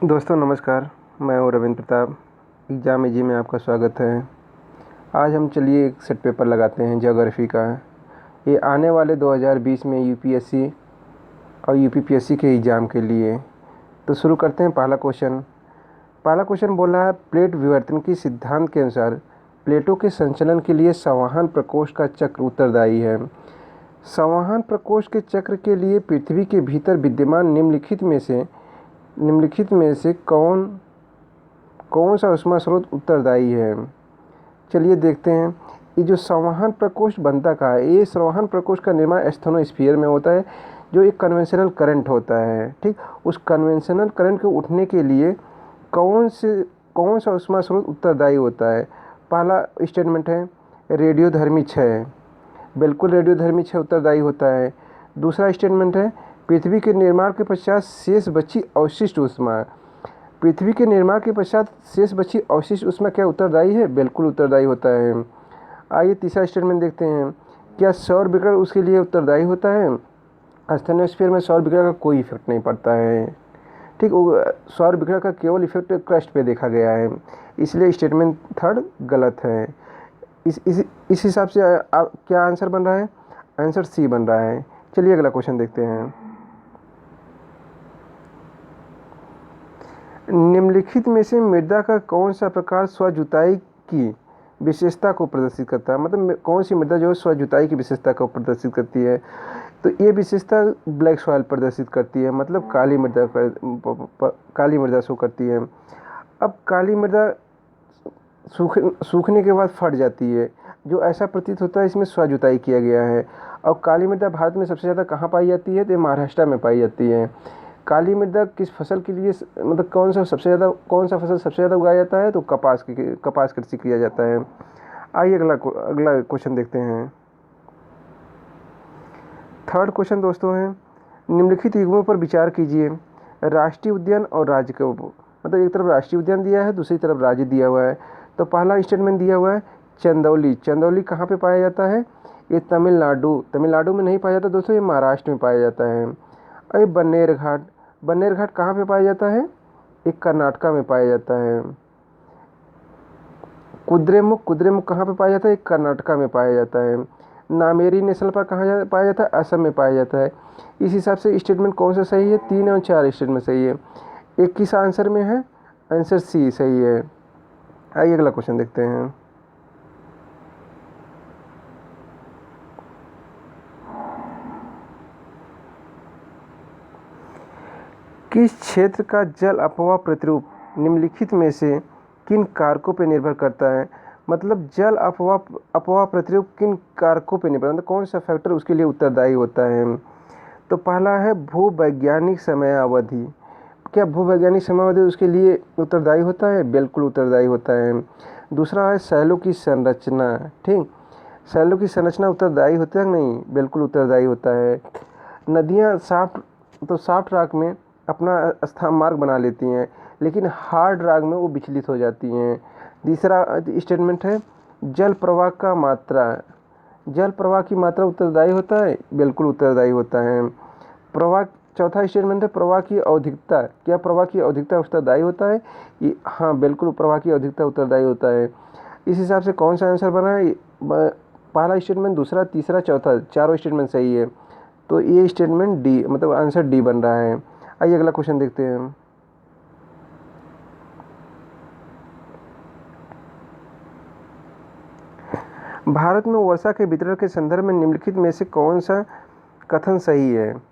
दोस्तों नमस्कार। मैं हूँ रविंद्र प्रताप। एग्ज़ाम जी में आपका स्वागत है। आज हम चलिए एक सेट पेपर लगाते हैं ज्योग्राफी का। ये आने वाले 2020 में यूपीएससी और यूपीपीएससी के एग्ज़ाम के लिए। तो शुरू करते हैं। पहला क्वेश्चन बोल रहा है, प्लेट विवर्तन की सिद्धांत के अनुसार प्लेटों के संचलन के लिए संवहन प्रकोष्ठ का चक्र उत्तरदायी है। संवहन प्रकोष्ठ के चक्र के लिए पृथ्वी के भीतर विद्यमान निम्नलिखित में से कौन सा ऊष्मा स्रोत उत्तरदायी है। चलिए देखते हैं। ये जो संवहन प्रकोष्ठ बनता का है, ये संवहन प्रकोष्ठ का निर्माण एस्थेनोस्फीयर में होता है, जो एक कन्वेंशनल करंट होता है। ठीक, उस कन्वेंशनल करंट के उठने के लिए कौन सा ऊष्मा स्रोत उत्तरदायी होता है। पहला स्टेटमेंट है रेडियोधर्मी क्षय। बिल्कुल रेडियोधर्मी क्षय उत्तरदायी होता है। दूसरा स्टेटमेंट है पृथ्वी के निर्माण के पश्चात शेष बची अवशिष्ट ऊष्मा। पृथ्वी के निर्माण के पश्चात शेष बची अवशिष्ट ऊष्मा क्या उत्तरदायी है? बिल्कुल उत्तरदायी होता है। आइए तीसरा स्टेटमेंट देखते हैं। क्या सौर विकिरण उसके लिए उत्तरदायी होता है? एस्थेनोस्फीयर में सौर विकिरण का कोई इफेक्ट नहीं पड़ता है। ठीक, सौर विकिरण का केवल इफेक्ट क्रस्ट पे देखा गया है, इसलिए स्टेटमेंट थर्ड गलत है। इस हिसाब से क्या आंसर बन रहा है? आंसर सी बन रहा है। चलिए अगला क्वेश्चन देखते हैं। निम्नलिखित में से मृदा का कौन सा प्रकार स्वजुताई की विशेषता को प्रदर्शित करता है? मतलब कौन सी मृदा जो है स्वजुताई की विशेषता को प्रदर्शित करती है? तो ये विशेषता ब्लैक सॉइल प्रदर्शित करती है, मतलब काली मृदा शो करती है। अब काली मृदा सूखने के बाद फट जाती है, जो ऐसा प्रतीत होता है इसमें स्वजुताई किया गया है। और काली मृदा भारत में सबसे ज़्यादा कहाँ पाई जाती है? तो महाराष्ट्र में पाई जाती है। काली मृदा किस फसल के लिए, मतलब कौन सा फसल सबसे ज़्यादा उगाया जाता है? तो कपास कृषि किया जाता है। आइए अगला क्वेश्चन देखते हैं। थर्ड क्वेश्चन दोस्तों है, निम्नलिखित युग्मों पर विचार कीजिए। राष्ट्रीय उद्यान और राज्य का, मतलब एक तरफ राष्ट्रीय उद्यान दिया है, दूसरी तरफ राज्य दिया हुआ है। तो पहला स्टेटमेंट दिया हुआ है चंदौली। चंदौली कहाँ पे पाया जाता है? ये तमिलनाडु में नहीं पाया जाता दोस्तों, ये महाराष्ट्र में पाया जाता है। और बन्नेर घाट कहाँ पे पाया जाता है? एक कर्नाटका में पाया जाता है। कुद्रेमुख कहाँ पे पाया जाता है? एक कर्नाटका में पाया जाता है। नामेरी नेशनल पार्क कहाँ पाया जाता है? असम में पाया जाता है। इस हिसाब से स्टेटमेंट कौन सा सही है? 3 और 4 स्टेटमेंट सही है। एक किस आंसर में है? आंसर सी सही है। आइए अगला क्वेश्चन देखते हैं। किस क्षेत्र का जल अपवाह प्रतिरूप निम्नलिखित में से किन कारकों पर निर्भर करता है? मतलब जल अपवाह प्रतिरूप किन कारकों पर निर्भर, मतलब कौन सा फैक्टर उसके लिए उत्तरदायी होता है? तो पहला है भूवैज्ञानिक समयावधि। क्या भूवैज्ञानिक समयावधि उसके लिए उत्तरदायी होता है? बिल्कुल उत्तरदायी होता है। दूसरा है शैलों की संरचना। ठीक, शैलों की संरचना उत्तरदायी होता है? नहीं, बिल्कुल उत्तरदायी होता है। नदियाँ सॉफ्ट रॉक में अपना स्थान मार्ग बना लेती हैं, लेकिन हार्ड रॉक में वो विचलित हो जाती हैं। तीसरा स्टेटमेंट है जल प्रवाह की मात्रा उत्तरदायी होता है? बिल्कुल उत्तरदायी होता है। चौथा स्टेटमेंट है प्रवाह की औधिकता। क्या प्रवाह की औधिकता उत्तरदायी होता है? हाँ, बिल्कुल प्रवाह की औधिकता उत्तरदायी होता है। इस हिसाब से कौन सा आंसर बना है? पहला स्टेटमेंट, दूसरा, तीसरा, चौथा, चारों स्टेटमेंट सही है। तो ये स्टेटमेंट डी, मतलब आंसर डी बन रहा है। आइए अगला क्वेश्चन देखते हैं। भारत में वर्षा के वितरण के संदर्भ में निम्नलिखित में से कौन सा कथन सही है?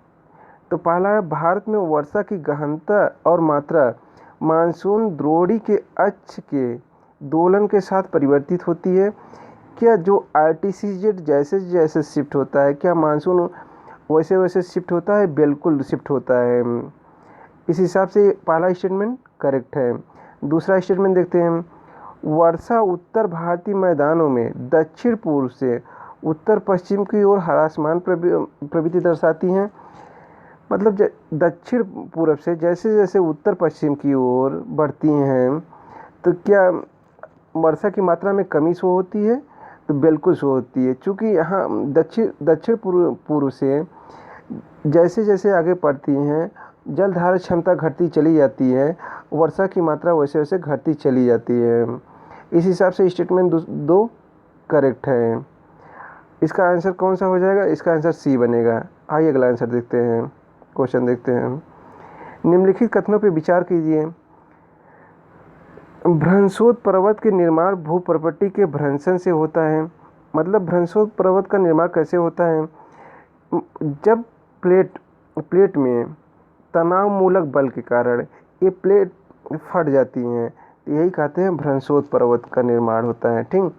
तो पहला है भारत में वर्षा की गहनता और मात्रा मानसून द्रोणी के अक्ष के दोलन के साथ परिवर्तित होती है। क्या जो RTCZ जैसे जैसे शिफ्ट होता है, क्या मानसून वैसे वैसे शिफ्ट होता है? बिल्कुल शिफ्ट होता है। इस हिसाब से पहला स्टेटमेंट करेक्ट है। दूसरा स्टेटमेंट देखते हैं। वर्षा उत्तर भारतीय मैदानों में दक्षिण पूर्व से उत्तर पश्चिम की ओर ह्रासमान प्रवृत्ति दर्शाती हैं। मतलब दक्षिण पूर्व से जैसे जैसे उत्तर पश्चिम की ओर बढ़ती हैं, तो क्या वर्षा की मात्रा में कमी शो होती है? तो बिल्कुल शो होती है, क्योंकि यहाँ दक्षिण पूर्व से जैसे जैसे आगे बढ़ती हैं जल धारण क्षमता घटती चली जाती है, वर्षा की मात्रा वैसे वैसे घटती चली जाती है। इस हिसाब से स्टेटमेंट दो करेक्ट है। इसका आंसर कौन सा हो जाएगा? इसका आंसर सी बनेगा। आइए अगला आंसर देखते हैं, क्वेश्चन देखते हैं। निम्नलिखित कथनों पर विचार कीजिए। भ्रंशोद पर्वत के निर्माण भूप्रपट्टी के भ्रंशन से होता है। मतलब भ्रंशोद पर्वत का निर्माण कैसे होता है? जब प्लेट में तनाव मूलक बल के कारण ये प्लेट फट जाती हैं, तो यही कहते हैं भ्रंशोद पर्वत का निर्माण होता है। ठीक।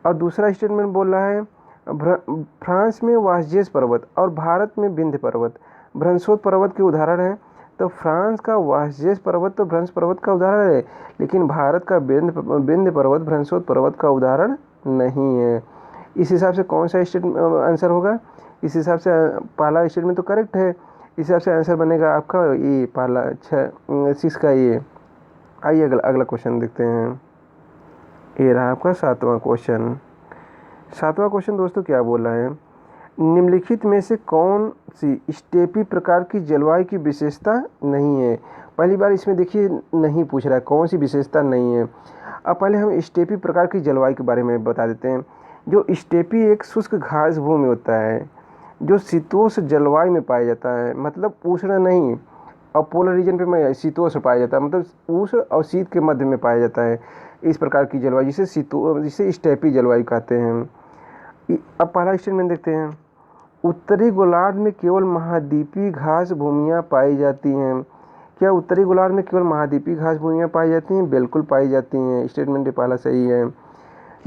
और दूसरा स्टेटमेंट बोल रहा है फ्रांस में वासजेस पर्वत और भारत में विंध्य पर्वत भ्रंशोद पर्वत के उदाहरण हैं। तो फ्रांस का वासजेस पर्वत तो भ्रंश पर्वत का उदाहरण है, लेकिन भारत का विंध्य पर्वत भ्रंशोद पर्वत का उदाहरण नहीं है। इस हिसाब से कौन सा आंसर होगा? इस हिसाब से पहला स्टेटमेंट तो करेक्ट है। इस हिसाब से आंसर बनेगा आपका ये पहला 6 का ये। आइए अगला क्वेश्चन देखते हैं। ये रहा आपका 7वां क्वेश्चन। 7वां क्वेश्चन दोस्तों क्या बोला है? निम्नलिखित में से कौन सी स्टेपी प्रकार की जलवायु की विशेषता नहीं है? पहली बार इसमें देखिए नहीं पूछ रहा है कौन सी विशेषता नहीं है। अब पहले हम स्टेपी प्रकार की जलवायु के बारे में बता देते हैं। जो स्टेपी एक शुष्क घास भूमि होता है जो शीतोष्ण जलवायु में पाया जाता है, मतलब उष्ण नहीं, और पोलर रीजन पे में शीतोष्ण पाया जाता है, मतलब उष्ण और शीत के मध्य में पाया जाता है। इस प्रकार की जलवायु जिसे स्टेपी जलवायु कहते हैं। अब पहला स्टेटमेंट देखते हैं। उत्तरी गोलार्ध में केवल महाद्वीपीय घास भूमियाँ पाई जाती हैं। क्या उत्तरी गोलार्ध में केवल महाद्वीपीय घास भूमियाँ पाई जाती हैं? बिल्कुल पाई जाती हैं। स्टेटमेंट पहला सही है।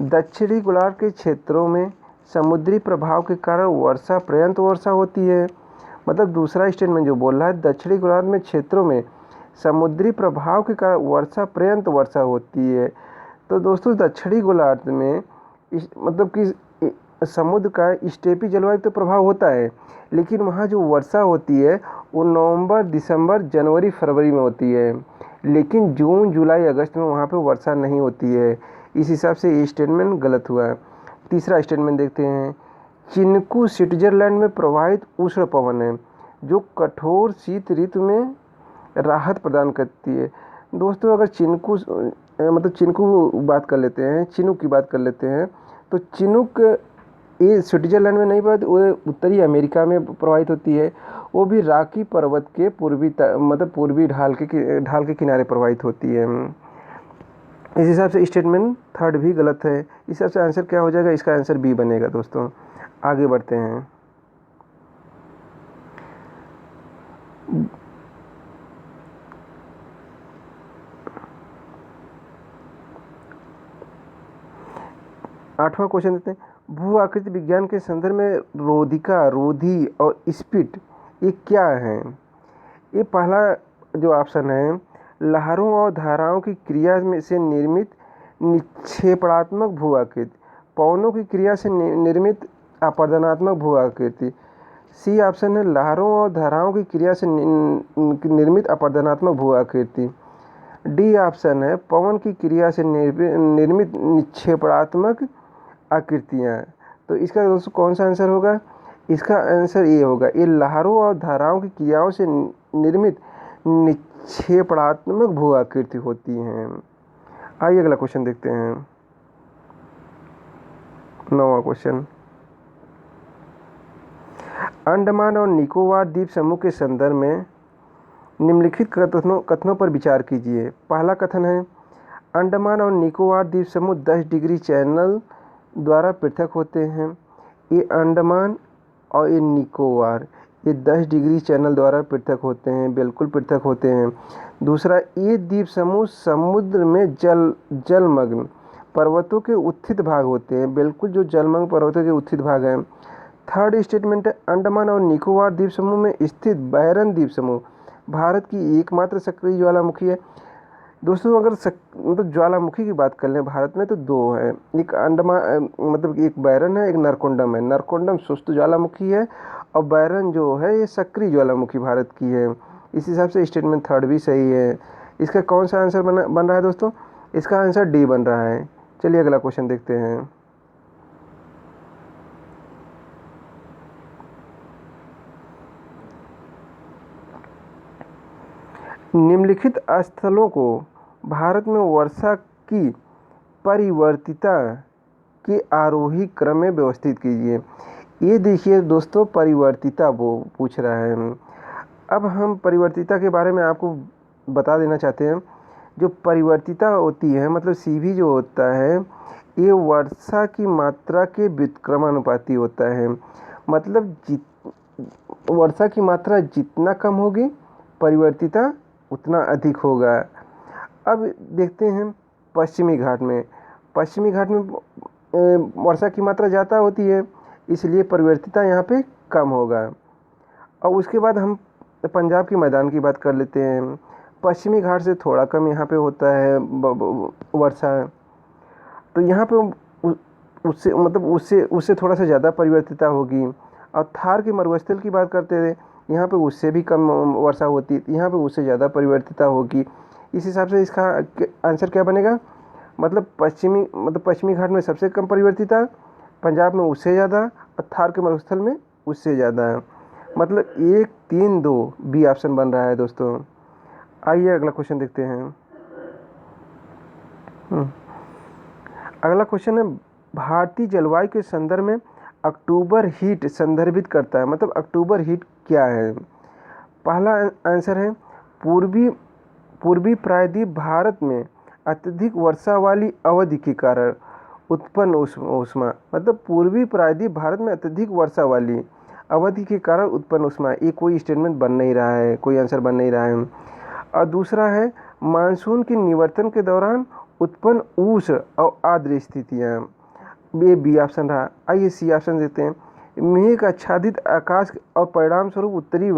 दक्षिणी गोलार्ध के क्षेत्रों में समुद्री प्रभाव के कारण वर्षा पर्यंत वर्षा होती है। मतलब दूसरा स्टेटमेंट जो बोल रहा है दक्षिणी गोलार्ध में क्षेत्रों में समुद्री प्रभाव के कारण वर्षा पर्यंत वर्षा होती है। तो दोस्तों दक्षिणी गोलार्ध में मतलब कि समुद्र का स्टेपी जलवायु तो प्रभाव होता है, लेकिन वहाँ जो वर्षा होती है वो नवंबर, दिसंबर, जनवरी, फरवरी में होती है, लेकिन जून, जुलाई, अगस्त में वहाँ पे वर्षा नहीं होती है। इस हिसाब से ये स्टेटमेंट गलत हुआ। तीसरा स्टेटमेंट देखते हैं। चिनकू स्विट्जरलैंड में प्रवाहित उष्ण पवन है जो कठोर शीत ऋतु में राहत प्रदान करती है। दोस्तों अगर चिनकू बात कर लेते हैं, चिनूक की बात कर लेते हैं, तो चिनूक ये स्विट्जरलैंड में नहीं बात, वो उत्तरी अमेरिका में प्रवाहित होती है। वो भी रॉकी पर्वत के पूर्वी ढाल के किनारे प्रवाहित होती है। इस हिसाब से स्टेटमेंट थर्ड भी गलत है। इस हिसाब से आंसर क्या हो जाएगा? इसका आंसर बी बनेगा। दोस्तों आगे बढ़ते हैं। आठवां क्वेश्चन देते हैं। भू आकृति विज्ञान के संदर्भ में रोधिका, रोधी और स्पिट ये क्या हैं? ये पहला जो ऑप्शन है लहरों और धाराओं की क्रिया में से निर्मित निक्षेपणात्मक भू आकृति, पवनों की क्रिया से निर्मित अपरदनात्मक भू आकृति। सी ऑप्शन है लहरों और धाराओं की क्रिया से निर्मित अपरदनात्मक भू आकृति। डी ऑप्शन है पवन की क्रिया से निर्मित निक्षेपणात्मक आकृतियाँ। तो इसका दोस्तों कौन सा आंसर होगा? इसका आंसर ये होगा, ये लहरों और धाराओं की क्रियाओं से निर्मित निक्षेपणात्मक भू आकृति होती हैं। आइए अगला क्वेश्चन देखते हैं। 9वां क्वेश्चन। अंडमान और निकोबार द्वीप समूह के संदर्भ में निम्नलिखित कथनों पर विचार कीजिए। पहला कथन है अंडमान और निकोबार द्वीप समूह 10 डिग्री चैनल द्वारा पृथक होते हैं। ये अंडमान और ये निकोबार ये 10 डिग्री चैनल द्वारा पृथक होते हैं, बिल्कुल पृथक होते हैं। दूसरा, ये द्वीप समूह समुद्र में जलमग्न पर्वतों के उत्थित भाग होते हैं, बिल्कुल जो जलमग्न पर्वतों के उत्थित भाग हैं। थर्ड स्टेटमेंट है अंडमान और निकोबार द्वीप समूह में स्थित बैरन द्वीप समूह भारत की एकमात्र सक्रिय ज्वालामुखी है। दोस्तों अगर मतलब ज्वालामुखी की बात कर लें भारत में तो दो है, एक अंडमान मतलब एक बैरन है, एक नरकोंडम है। नरकोंडम सुस्त ज्वालामुखी है और बैरन जो है ये सक्रिय ज्वालामुखी भारत की है। इस हिसाब से स्टेटमेंट थर्ड भी सही है। इसका कौन सा आंसर बन रहा है दोस्तों? इसका आंसर डी बन रहा है। चलिए अगला क्वेश्चन देखते हैं। निम्नलिखित स्थलों को भारत में वर्षा की परिवर्तिता के आरोही क्रम में व्यवस्थित कीजिए। ये देखिए दोस्तों, परिवर्तिता वो पूछ रहा है। अब हम परिवर्तिता के बारे में आपको बता देना चाहते हैं। जो परिवर्तिता होती है मतलब CV जो होता है, ये वर्षा की मात्रा के व्युत्क्रमानुपाती होता है। मतलब वर्षा की मात्रा जितना कम होगी, परिवर्तिता उतना अधिक होगा। अब देखते हैं पश्चिमी घाट में। पश्चिमी घाट में वर्षा की मात्रा ज़्यादा होती है, इसलिए परिवर्तिता यहाँ पे कम होगा। और उसके बाद हम पंजाब के मैदान की बात कर लेते हैं। पश्चिमी घाट से थोड़ा कम यहाँ पे होता है वर्षा, तो यहाँ पे उससे थोड़ा सा ज़्यादा परिवर्तिता होगी। और थार के मरुस्थल की बात करते थे, यहाँ पे उससे भी कम वर्षा होती है, यहाँ पे उससे ज़्यादा परिवर्तिता होगी। इस हिसाब से इसका आंसर क्या बनेगा? मतलब पश्चिमी घाट में सबसे कम परिवर्तिता, पंजाब में उससे ज़्यादा, और थार के मरुस्थल में उससे ज़्यादा है। मतलब 1, 3, 2 बी ऑप्शन बन रहा है दोस्तों। आइए अगला क्वेश्चन देखते हैं। अगला क्वेश्चन है, भारतीय जलवायु के संदर्भ में अक्टूबर हीट संदर्भित करता है। मतलब अक्टूबर हीट क्या है? पहला आंसर है पूर्वी प्रायद्वीप भारत में अत्यधिक वर्षा वाली अवधि के कारण उत्पन्न ऊष्मा। मतलब पूर्वी प्रायद्वीप भारत में अत्यधिक वर्षा वाली अवधि के कारण उत्पन्न ऊष्मा। ये कोई स्टेटमेंट बन नहीं रहा है, कोई आंसर बन नहीं रहा है। और दूसरा है मानसून के निवर्तन के दौरान उत्पन्न उष्ण और आर्द्र स्थितियाँ। ये बी ऑप्शन रहा। आइए सी ऑप्शन देते हैं। मेघ आच्छादित आकाश और परिणाम स्वरूप उत्तरी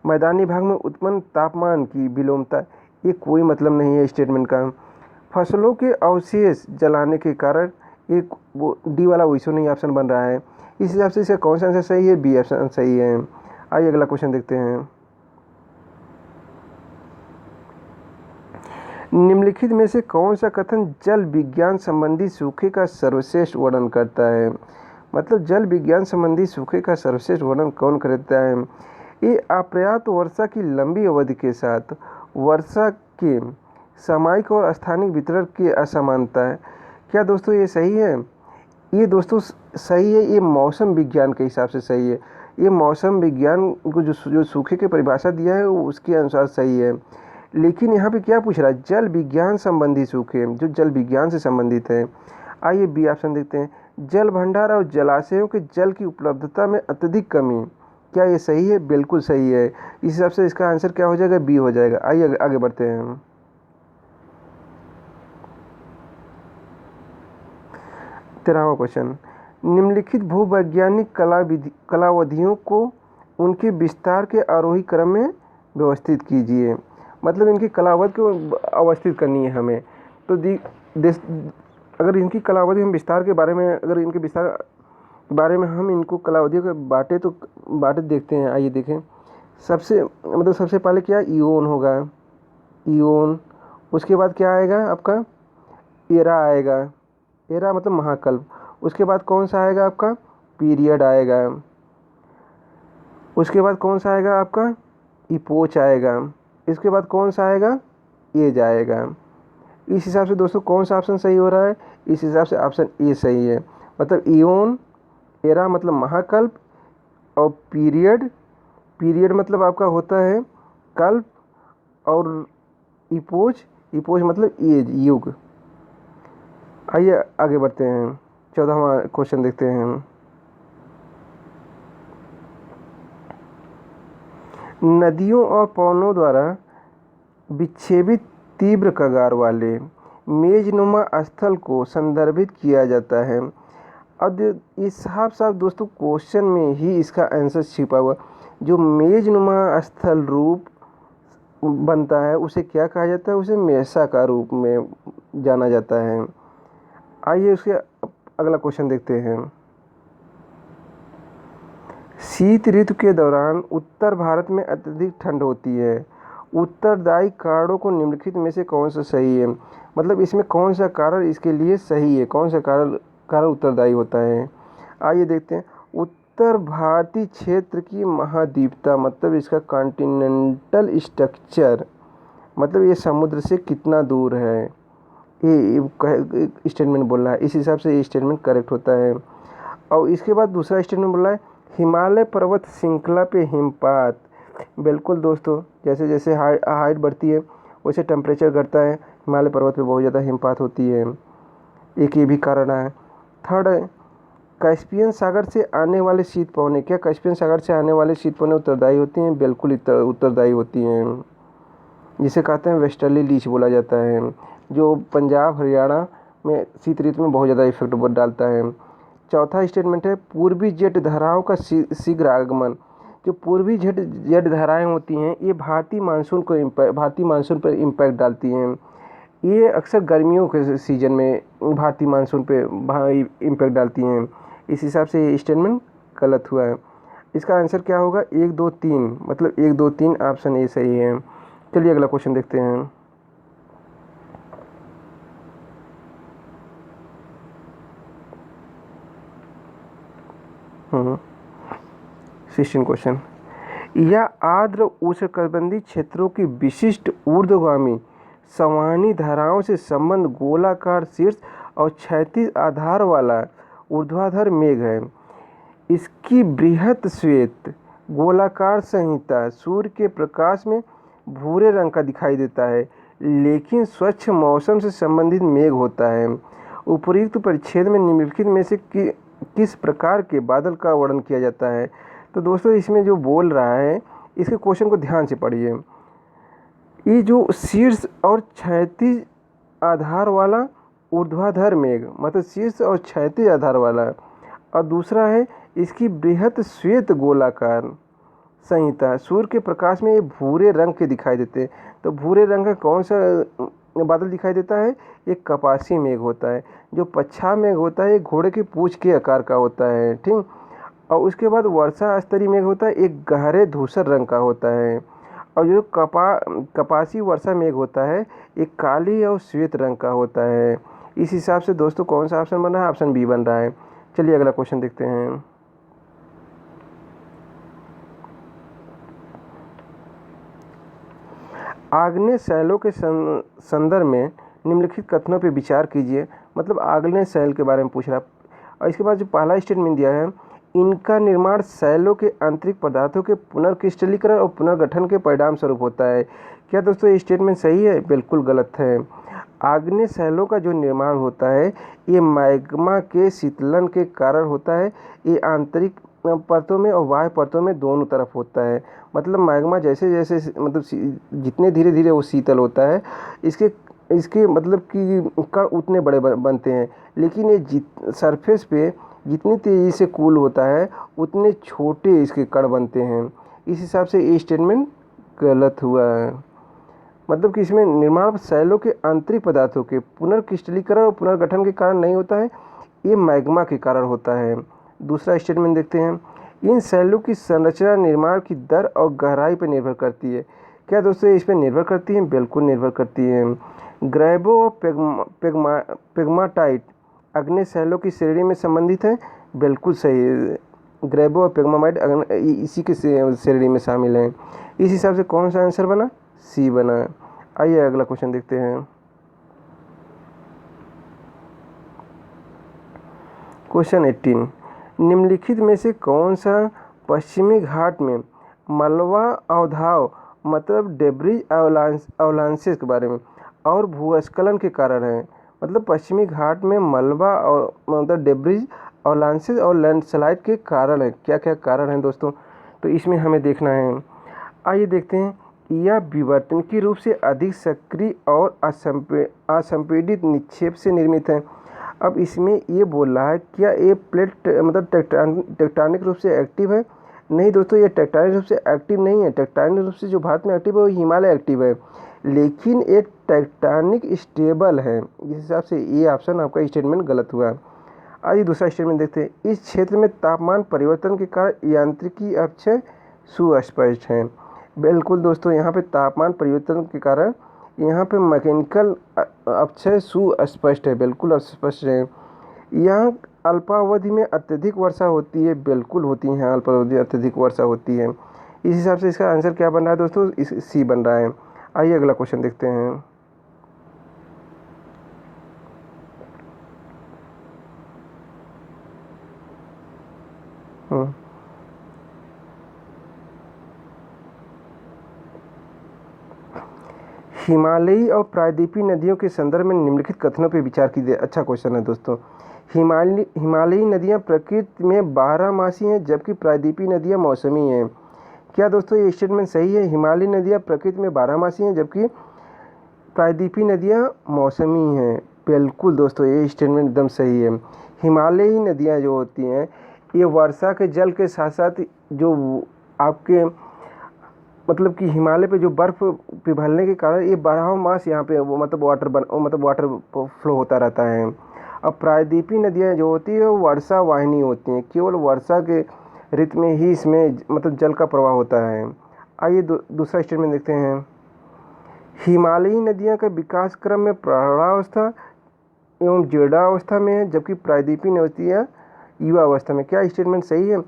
मैदानी भाग में उत्पन्न तापमान की विलोमता। ये कोई मतलब नहीं है स्टेटमेंट का। फसलों के अवशेष जलाने के कारण एक वो डी वाला वैसे नहीं ऑप्शन बन रहा है। इस हिसाब से इसका कौन सा आंसर सही है? बी ऑप्शन सही है। आइए अगला क्वेश्चन देखते हैं। निम्नलिखित में से कौन सा कथन जल विज्ञान संबंधी सूखे का सर्वश्रेष्ठ वर्णन करता है? मतलब जल विज्ञान संबंधी सूखे का सर्वश्रेष्ठ वर्णन कौन करता है? ये अपर्याप्त वर्षा की लंबी अवधि के साथ वर्षा के सामयिक और स्थानिक वितरण की असमानता है। क्या दोस्तों ये सही है? ये दोस्तों सही है। ये मौसम विज्ञान के हिसाब से सही है। ये मौसम विज्ञान को जो सूखे की परिभाषा दिया है वो उसके अनुसार सही है। लेकिन यहाँ पे क्या पूछ रहा है? जल विज्ञान संबंधी सूखे, जो जल विज्ञान से संबंधित है। आइए बी ऑप्शन देखते हैं। जल भंडार और जलाशयों के जल की उपलब्धता में अत्यधिक कमी। क्या ये सही है? बिल्कुल सही है। इस हिसाब से इसका आंसर क्या हो जाएगा? बी हो जाएगा। आइए आगे बढ़ते हैं। 13वां क्वेश्चन, निम्नलिखित भूवैज्ञानिक कलाविधियों को उनके विस्तार के आरोही क्रम में व्यवस्थित कीजिए। मतलब इनकी कलावध को अवस्थित करनी है हमें। तो अगर इनकी कलावधि हम विस्तार के बारे में, अगर इनके विस्तार के बारे में हम इनको कलावधियों के बाटे देखते हैं। आइए देखें। सबसे पहले क्या ईओन होगा, ईओन। उसके बाद क्या आएगा आपका? एरा आएगा। एरा मतलब महाकल्प। उसके बाद कौन सा आएगा आपका? पीरियड आएगा। उसके बाद कौन सा आएगा आपका? इपोच आएगा। इसके बाद कौन सा आएगा? एज आएगा। इस हिसाब से दोस्तों कौन सा ऑप्शन सही हो रहा है? इस हिसाब से ऑप्शन ए सही है। मतलब इयोन, एरा मतलब महाकल्प, और पीरियड मतलब आपका होता है कल्प, और इपोच मतलब एज, युग। आइए आगे बढ़ते हैं। 14वां क्वेश्चन देखते हैं। नदियों और पवनों द्वारा विक्षेपित तीव्र कगार वाले मेजनुमा स्थल को संदर्भित किया जाता है। अब इस साफ दोस्तों क्वेश्चन में ही इसका आंसर छिपा हुआ। जो मेजनुमा स्थल रूप बनता है उसे क्या कहा जाता है? उसे मेसा का रूप में जाना जाता है। आइए उसके अगला क्वेश्चन देखते हैं। शीत ऋतु के दौरान उत्तर भारत में अत्यधिक ठंड होती है। उत्तरदायी कारणों को निम्नलिखित में से कौन सा सही है? मतलब इसमें कौन सा कारण इसके लिए सही है? कौन सा कारण उत्तरदायी होता है? आइए देखते हैं। उत्तर भारतीय क्षेत्र की महाद्वीपता, मतलब इसका कॉन्टिनेंटल स्ट्रक्चर मतलब ये समुद्र से कितना दूर है, ये स्टेटमेंट बोल रहा है। इस हिसाब से ये स्टेटमेंट करेक्ट होता है। और इसके बाद दूसरा स्टेटमेंट बोल रहा है हिमालय पर्वत श्रृंखला पे हिमपात। बिल्कुल दोस्तों, जैसे जैसे हाइट बढ़ती है वैसे टेम्परेचर घटता है, हिमालय पर्वत पे बहुत ज़्यादा हिमपात होती है। एक ये भी कारण है। थर्ड है कैस्पियन सागर से आने वाले शीत पवनें। क्या कैस्पियन सागर से आने वाले शीत पवनें उत्तरदायी होती हैं? बिल्कुल उत्तरदायी होती हैं, जिसे कहते हैं वेस्टर्ली लीच बोला जाता है, जो पंजाब हरियाणा में शीत ऋतु में बहुत ज़्यादा इफेक्ट डालता है। चौथा स्टेटमेंट है पूर्वी जेट धाराओं का शीघ्र आगमन। जो पूर्वी जेट धाराएं होती हैं ये भारतीय मानसून पर इम्पैक्ट डालती हैं। ये अक्सर गर्मियों के सीज़न में भारतीय मानसून पे इम्पैक्ट डालती हैं। इस हिसाब से ये स्टेटमेंट गलत हुआ है। इसका आंसर क्या होगा? 1 2 3, मतलब 1 2 3 ऑप्शन ए सही है। चलिए अगला क्वेश्चन देखते हैं। सिक्सटीन क्वेश्चन, यह आर्द्र उष्णकटिबंधीय क्षेत्रों की विशिष्ट ऊर्ध्वगामी संवहनी धाराओं से संबंध गोलाकार शीर्ष और क्षैतिज आधार वाला ऊर्ध्वाधर मेघ है। इसकी बृहत श्वेत गोलाकार संहिता सूर्य के प्रकाश में भूरे रंग का दिखाई देता है, लेकिन स्वच्छ मौसम से संबंधित मेघ होता है। उपर्युक्त परिच्छेद में निम्नलिखित में से किस प्रकार के बादल का वर्णन किया जाता है? तो दोस्तों इसमें जो बोल रहा है इसके क्वेश्चन को ध्यान से पढ़िए। ये जो शीर्ष और क्षैतिज आधार वाला ऊर्ध्वाधर मेघ, मतलब शीर्ष और क्षैतिज आधार वाला, और दूसरा है इसकी बृहत श्वेत गोलाकार संहिता सूर्य के प्रकाश में ये भूरे रंग के दिखाई देते हैं। तो भूरे रंग का कौन सा बादल दिखाई देता है? एक कपासी मेघ होता है। जो पच्छा मेघ होता है एक घोड़े की पूंछ के आकार का होता है, ठीक। और उसके बाद वर्षा स्तरीय मेघ होता है, एक गहरे धूसर रंग का होता है। और जो कपासी वर्षा मेघ होता है एक काली और श्वेत रंग का होता है। इस हिसाब से दोस्तों कौन सा ऑप्शन बन रहा है? ऑप्शन बी बन रहा है। चलिए अगला क्वेश्चन देखते हैं। आग्नेय शैलों के संदर्भ में निम्नलिखित कथनों पर विचार कीजिए। मतलब आग्नेय शैल के बारे में पूछ रहा है। और इसके बाद जो पहला स्टेटमेंट दिया है, इनका निर्माण शैलों के आंतरिक पदार्थों के पुनर्क्रिस्टलीकरण और पुनर्गठन के परिणाम स्वरूप होता है। क्या दोस्तों ये स्टेटमेंट सही है? बिल्कुल गलत है। आग्नेय शैलों का जो निर्माण होता है ये मैग्मा के शीतलन के कारण होता है। ये आंतरिक परतों में और बाह्य परतों में दोनों तरफ होता है। मतलब मैग्मा जैसे जैसे मतलब जितने धीरे धीरे वो शीतल होता है इसके मतलब कि कण उतने बड़े बनते हैं, लेकिन ये सरफेस पे जितनी तेज़ी से कूल होता है उतने छोटे इसके कण बनते हैं। इस हिसाब से ये स्टेटमेंट गलत हुआ है। मतलब कि इसमें निर्माण शैलों के आंतरिक पदार्थों के पुनर्क्रिस्टलीकरण और पुनर्गठन के कारण नहीं होता है, ये मैग्मा के कारण होता है। दूसरा स्टेटमेंट देखते हैं, इन शैलों की संरचना निर्माण की दर और गहराई पर निर्भर करती है। क्या दोस्तों इस पर निर्भर करती है? बिल्कुल निर्भर करती है। ग्रेबो और पेग्माटाइट आग्नेय शैलों की श्रेणी में संबंधित है। बिल्कुल सही है। ग्रेबो और पेग्माटाइट इसी के श्रेणी में शामिल हैं। इस हिसाब से कौन सा आंसर बना? सी बना। आइए अगला क्वेश्चन देखते हैं। क्वेश्चन 18, निम्नलिखित में से कौन सा पश्चिमी घाट में मलबा अवधाव मतलब डेब्रिज अवलांचेस के बारे में और भूस्खलन के कारण है? मतलब पश्चिमी घाट में मलबा और मतलब डेब्रिज अवलांचेस और लैंडस्लाइड के कारण है। क्या क्या कारण हैं दोस्तों? तो इसमें हमें देखना है। आइए देखते हैं। यह विवर्तनिकी रूप से अधिक सक्रिय और असंपीड़ित निक्षेप से निर्मित है। अब इसमें ये बोल रहा है क्या ये प्लेट मतलब टेक्टोनिक रूप से एक्टिव है? नहीं दोस्तों, ये टेक्टोनिक रूप से एक्टिव नहीं है। टेक्टोनिक रूप से जो भारत में एक्टिव है वो हिमालय एक्टिव है, लेकिन ये टेक्टोनिक स्टेबल है। इस हिसाब से ये ऑप्शन आपका स्टेटमेंट गलत हुआ। आइए दूसरा स्टेटमेंट देखते हैं। इस क्षेत्र में तापमान परिवर्तन के कारण यांत्रिकी अपक्षय सुस्पष्ट है। बिल्कुल दोस्तों, यहाँ पे तापमान परिवर्तन के कारण यहाँ पे मैकेनिकल अपक्षय सुस्पष्ट है, बिल्कुल स्पष्ट है। यहाँ अल्पावधि में अत्यधिक वर्षा होती है, बिल्कुल होती है, यहाँ अल्पावधि अत्यधिक वर्षा होती है। इस हिसाब से इसका आंसर क्या बन रहा है दोस्तों? सी बन रहा है। आइए अगला क्वेश्चन देखते हैं। हिमालयी और प्रायद्वीपीय नदियों के संदर्भ में निम्नलिखित कथनों पर विचार कीजिए। अच्छा क्वेश्चन है दोस्तों। हिमालयी नदियाँ प्रकृति में 12मासी हैं, जबकि प्रायद्वीपीय नदियाँ मौसमी हैं। क्या दोस्तों ये स्टेटमेंट सही है? हिमालयी नदियाँ प्रकृति में 12मासी हैं, जबकि प्रायद्वीपीय नदियाँ मौसमी हैं। बिल्कुल दोस्तों, ये स्टेटमेंट एकदम सही है। हिमालयी नदियाँ जो होती हैं ये वर्षा के जल के साथ साथ जो आपके मतलब कि हिमालय पे जो बर्फ़ पिघलने के कारण ये 12 मास यहाँ पे वो मतलब वाटर फ्लो होता रहता है। अब प्रायद्वीपीय नदियाँ जो होती है वो वर्षा वाहिनी होती हैं, केवल वर्षा के ऋतु में ही इसमें मतलब जल का प्रवाह होता है। आइए दूसरा स्टेटमेंट देखते हैं। हिमालयी नदियाँ का विकास क्रम में प्रौढ़ावस्था एवं जीर्णावस्था में है, जबकि प्रायद्वीपीय नदियाँ युवा अवस्था में। क्या स्टेटमेंट सही है?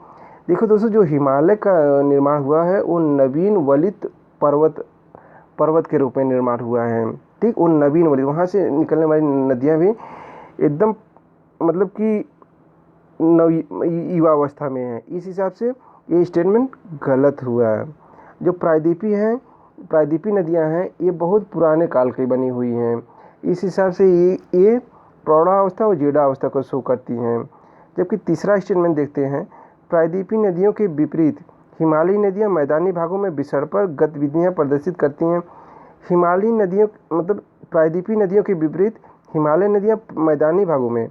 देखो दोस्तों, जो हिमालय का निर्माण हुआ है वो नवीन वलित पर्वत के रूप में निर्माण हुआ है। ठीक, वो नवीन वलित, वहाँ से निकलने वाली नदियाँ भी एकदम मतलब कि युवा अवस्था में है। इस हिसाब से ये स्टेटमेंट गलत हुआ है। जो प्रायद्वीपीय नदियाँ हैं ये बहुत पुराने काल की बनी हुई हैं। इस हिसाब से ये प्रौढ़ावस्था और जीर्णावस्था को शो करती हैं। जबकि तीसरा स्टेटमेंट देखते हैं। प्रायद्वीपीय नदियों के विपरीत हिमालयी नदियाँ मैदानी भागों में विसर्पण गतिविधियाँ प्रदर्शित करती हैं। हिमालयी नदियों मतलब प्रायद्वीपीय नदियों के विपरीत हिमालय नदियाँ मैदानी भागों में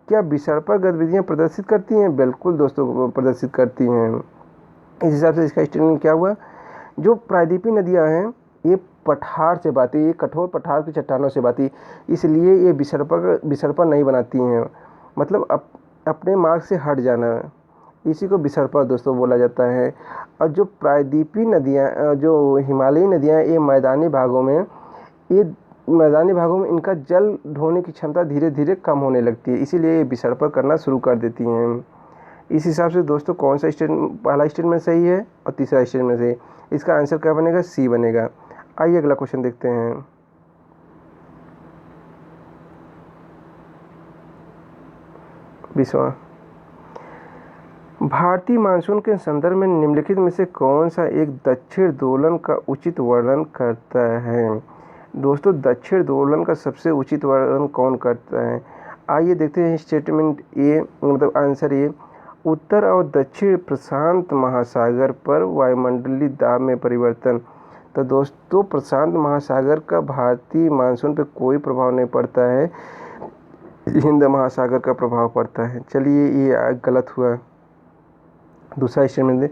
क्या विसर्पण गतिविधियाँ प्रदर्शित करती हैं? बिल्कुल दोस्तों, प्रदर्शित करती हैं। इस हिसाब से इसका स्टेटमेंट क्या हुआ? जो प्रायद्वीपीय नदियाँ हैं ये पठार से बहती, ये कठोर पठार की चट्टानों से बहती, इसलिए ये विसर्पण नहीं बनाती हैं। मतलब अपने मार्ग से हट जाना, इसी को विसर्पण दोस्तों बोला जाता है। और जो प्रायद्वीपीय नदियाँ जो हिमालयी नदियाँ ये मैदानी भागों में इनका जल ढोने की क्षमता धीरे धीरे कम होने लगती है, इसीलिए ये विसर्पण करना शुरू कर देती हैं। इस हिसाब से दोस्तों कौन सा पहला स्टेटमेंट सही है और तीसरा स्टेटमेंट सही? इसका आंसर क्या बनेगा? सी बनेगा। आइए अगला क्वेश्चन देखते हैं। भारतीय मानसून के संदर्भ में निम्नलिखित में से कौन सा एक दक्षिण दोलन का उचित वर्णन करता है? दोस्तों, दक्षिण दोलन का सबसे उचित वर्णन कौन करता है? आइए देखते हैं स्टेटमेंट ए मतलब आंसर ए। उत्तर और दक्षिण प्रशांत महासागर पर वायुमंडलीय दाब में परिवर्तन। तो दोस्तों, प्रशांत महासागर का भारतीय मानसून पर कोई प्रभाव नहीं पड़ता है, हिंद महासागर का प्रभाव पड़ता है। चलिए, ये गलत हुआ। दूसरा स्टेटमेंट,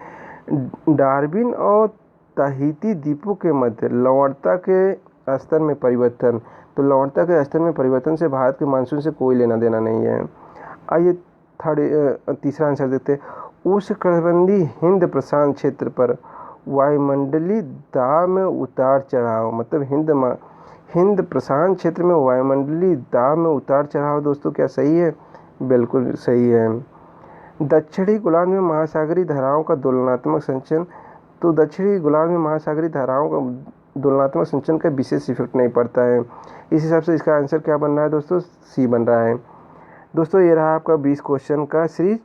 डार्विन और ताहिती द्वीपों के मध्य लवणता के स्तर में परिवर्तन। तो लवणता के स्तर में परिवर्तन से भारत के मानसून से कोई लेना देना नहीं है। आइए तीसरा आंसर देते हैं। उष्णकटिबंधीय हिंद प्रशांत क्षेत्र पर वायुमंडलीय दाब में उतार चढ़ाव। मतलब हिंद प्रशांत क्षेत्र में वायुमंडलीय दाब में उतार चढ़ाव दोस्तों क्या सही है? बिल्कुल सही है। दक्षिणी गोलार्ध में महासागरीय धाराओं का दोलनात्मक संचलन। तो दक्षिणी गोलार्ध में महासागरीय धाराओं का दोलनात्मक संचलन का विशेष इफेक्ट नहीं पड़ता है। इस हिसाब से इसका आंसर क्या बन रहा है दोस्तों? सी बन रहा है। दोस्तों, ये रहा आपका 20 क्वेश्चन का सीरीज।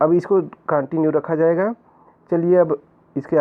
अब इसको कंटिन्यू रखा जाएगा। चलिए अब इसके